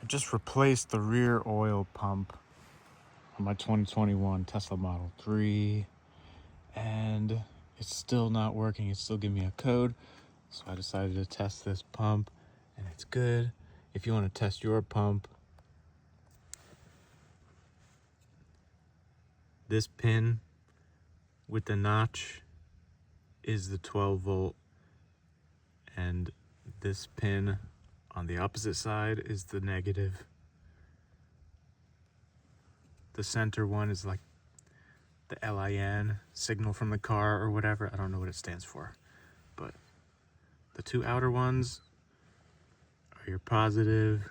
I just replaced the rear oil pump on my 2021 Tesla Model 3, and it's still not working. It's still giving me a code, so I decided to test this pump, and it's good. If you want to test your pump, this pin with the notch is the 12 volt, and this pin on the opposite side is the negative. The center one is like the LIN, signal from the car or whatever. I don't know what it stands for. But the two outer ones are your positive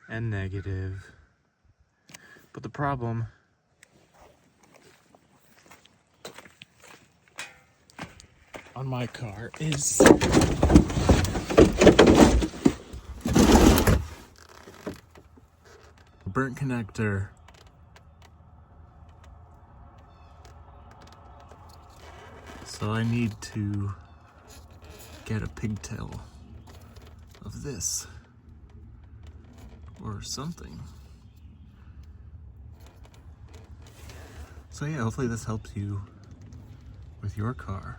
and negative. But the problem on my car is burnt connector. So I need to get a pigtail of this or something. So yeah, hopefully this helps you with your car.